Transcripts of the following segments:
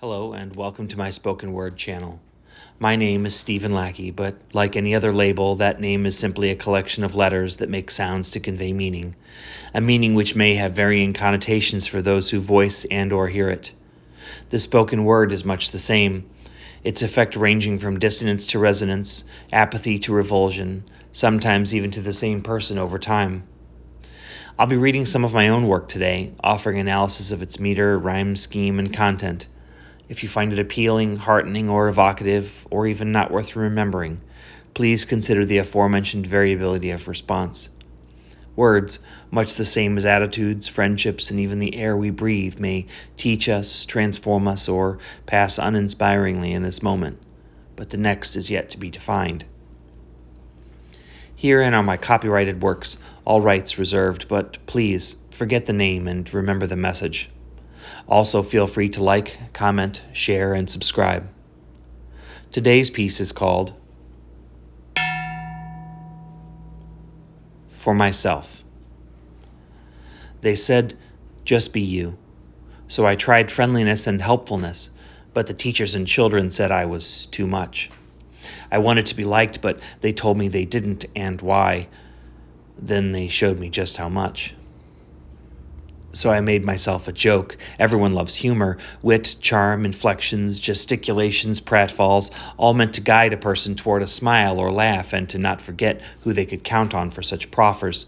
Hello and welcome to my spoken word channel. My name is Stephen Lackey, but like any other label, that name is simply a collection of letters that make sounds to convey meaning, a meaning which may have varying connotations for those who voice and or hear it. The spoken word is much the same, its effect ranging from dissonance to resonance, apathy to revulsion, sometimes even to the same person over time. I'll be reading some of my own work today, offering analysis of its meter, rhyme scheme, and content. If you find it appealing, heartening, or evocative, or even not worth remembering, please consider the aforementioned variability of response. Words, much the same as attitudes, friendships, and even the air we breathe, may teach us, transform us, or pass uninspiringly in this moment, but the next is yet to be defined. Herein are my copyrighted works, all rights reserved, but please forget the name and remember the message. Also, feel free to like, comment, share, and subscribe. Today's piece is called For Myself. They said, just be you. So I tried friendliness and helpfulness, but the teachers and children said I was too much. I wanted to be liked, but they told me they didn't and why. Then they showed me just how much. So I made myself a joke. Everyone loves humor, wit, charm, inflections, gesticulations, pratfalls, all meant to guide a person toward a smile or laugh and to not forget who they could count on for such proffers.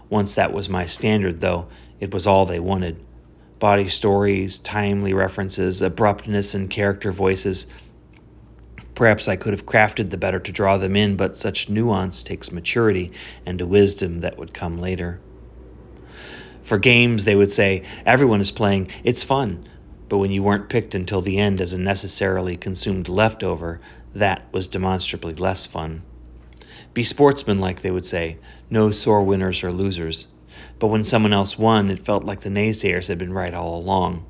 Once that was my standard, though, it was all they wanted. Body stories, timely references, abruptness, and character voices. Perhaps I could have crafted the better to draw them in, but such nuance takes maturity and a wisdom that would come later. For games, they would say, everyone is playing, it's fun. But when you weren't picked until the end as a necessarily consumed leftover, that was demonstrably less fun. Be sportsmanlike, they would say, no sore winners or losers. But when someone else won, it felt like the naysayers had been right all along.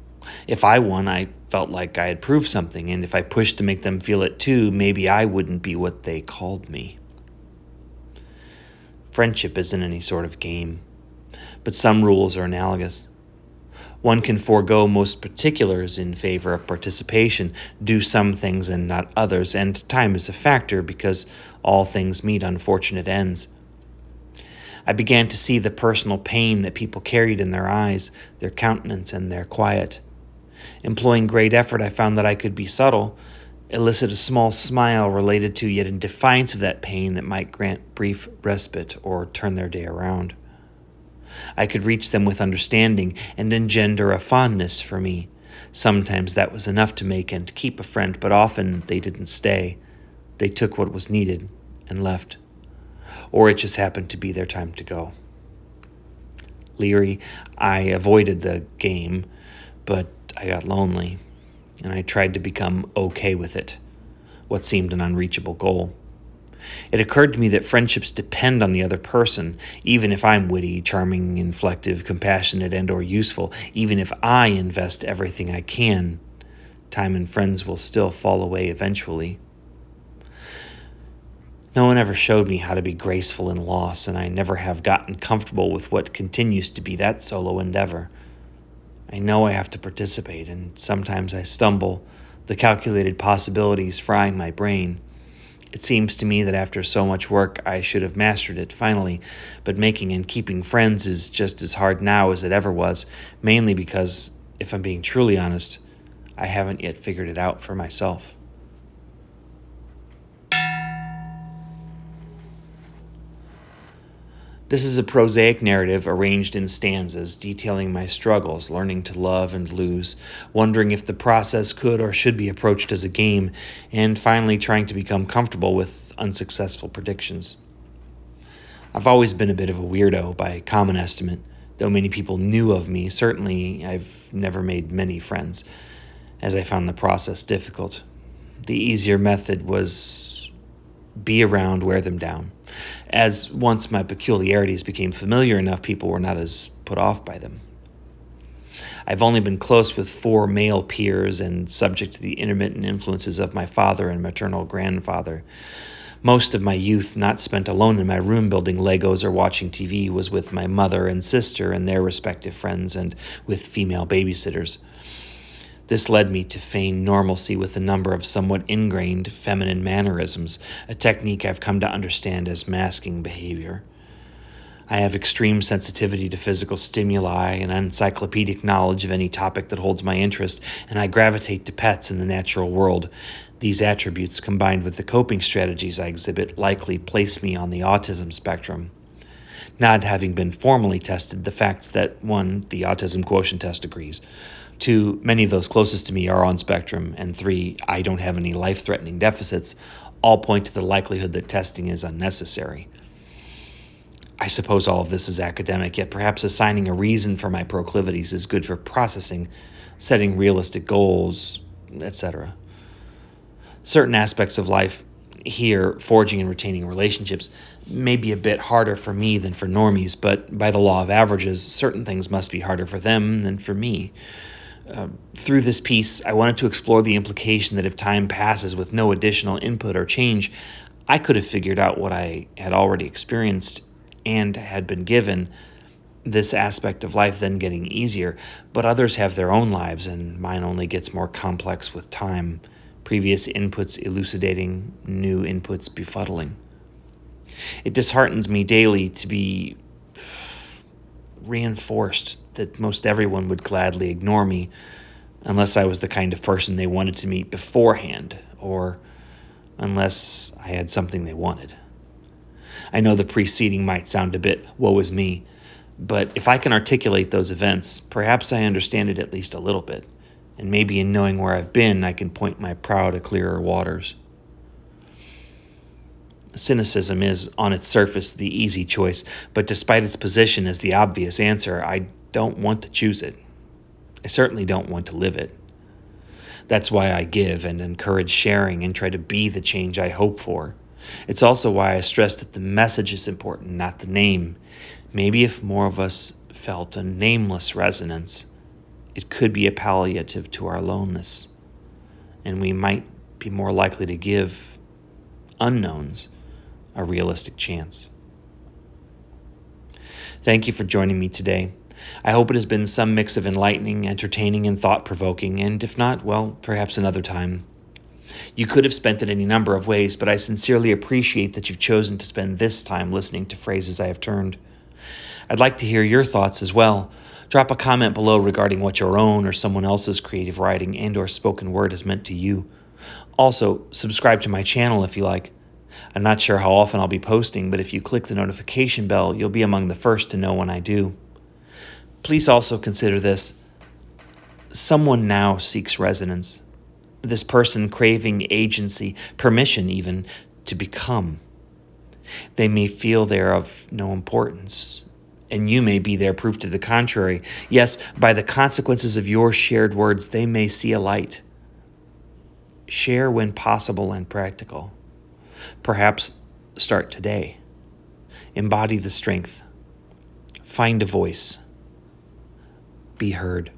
If I won, I felt like I had proved something, and if I pushed to make them feel it too, maybe I wouldn't be what they called me. Friendship isn't any sort of game, but some rules are analogous. One can forego most particulars in favor of participation, do some things and not others, and time is a factor because all things meet unfortunate ends. I began to see the personal pain that people carried in their eyes, their countenance, and their quiet. Employing great effort, I found that I could be subtle, elicit a small smile related to yet in defiance of that pain that might grant brief respite or turn their day around. I could reach them with understanding and engender a fondness for me. Sometimes that was enough to make and keep a friend, but often they didn't stay. They took what was needed and left. Or it just happened to be their time to go. Leery, I avoided the game, but I got lonely, and I tried to become okay with it, what seemed an unreachable goal. It occurred to me that friendships depend on the other person, even if I'm witty, charming, inflective, compassionate, and or useful, even if I invest everything I can, time and friends will still fall away eventually. No one ever showed me how to be graceful in loss, and I never have gotten comfortable with what continues to be that solo endeavor. I know I have to participate, and sometimes I stumble, the calculated possibilities frying my brain. It seems to me that after so much work, I should have mastered it finally, but making and keeping friends is just as hard now as it ever was, mainly because, if I'm being truly honest, I haven't yet figured it out for myself. This is a prosaic narrative arranged in stanzas detailing my struggles, learning to love and lose, wondering if the process could or should be approached as a game, and finally trying to become comfortable with unsuccessful predictions. I've always been a bit of a weirdo by common estimate. Though many people knew of me, certainly I've never made many friends, as I found the process difficult. The easier method was be around, wear them down. As once my peculiarities became familiar enough, people were not as put off by them. I've only been close with 4 male peers and subject to the intermittent influences of my father and maternal grandfather. Most of my youth, not spent alone in my room building Legos or watching TV, was with my mother and sister and their respective friends and with female babysitters. This led me to feign normalcy with a number of somewhat ingrained feminine mannerisms, a technique I've come to understand as masking behavior. I have extreme sensitivity to physical stimuli and encyclopedic knowledge of any topic that holds my interest, and I gravitate to pets in the natural world. These attributes, combined with the coping strategies I exhibit, likely place me on the autism spectrum. Not having been formally tested, the facts that 1, the autism quotient test agrees, 2, many of those closest to me are on spectrum, and 3, I don't have any life-threatening deficits, all point to the likelihood that testing is unnecessary. I suppose all of this is academic, yet perhaps assigning a reason for my proclivities is good for processing, setting realistic goals, etc. Certain aspects of life here, forging and retaining relationships, may be a bit harder for me than for normies, but by the law of averages, certain things must be harder for them than for me. Through this piece, I wanted to explore the implication that if time passes with no additional input or change, I could have figured out what I had already experienced and had been given, this aspect of life then getting easier, but others have their own lives, and mine only gets more complex with time, previous inputs elucidating, new inputs befuddling. It disheartens me daily to be reinforced that most everyone would gladly ignore me unless I was the kind of person they wanted to meet beforehand, or unless I had something they wanted. I know the preceding might sound a bit woe is me, but if I can articulate those events, perhaps I understand it at least a little bit, and maybe in knowing where I've been, I can point my prow to clearer waters. Cynicism is, on its surface, the easy choice, but despite its position as the obvious answer, I don't want to choose it. I certainly don't want to live it. That's why I give and encourage sharing and try to be the change I hope for. It's also why I stress that the message is important, not the name. Maybe if more of us felt a nameless resonance, it could be a palliative to our aloneness, and we might be more likely to give unknowns a realistic chance. Thank you for joining me today. I hope it has been some mix of enlightening, entertaining, and thought-provoking, and if not, well, perhaps another time. You could have spent it any number of ways, but I sincerely appreciate that you've chosen to spend this time listening to phrases I have turned. I'd like to hear your thoughts as well. Drop a comment below regarding what your own or someone else's creative writing and or spoken word has meant to you. Also, subscribe to my channel if you like. I'm not sure how often I'll be posting, but if you click the notification bell, you'll be among the first to know when I do. Please also consider this. Someone now seeks resonance. This person craving agency, permission even, to become. They may feel they're of no importance, and you may be their proof to the contrary. Yes, by the consequences of your shared words, they may see a light. Share when possible and practical. Perhaps start today. Embody the strength. Find a voice. Be heard.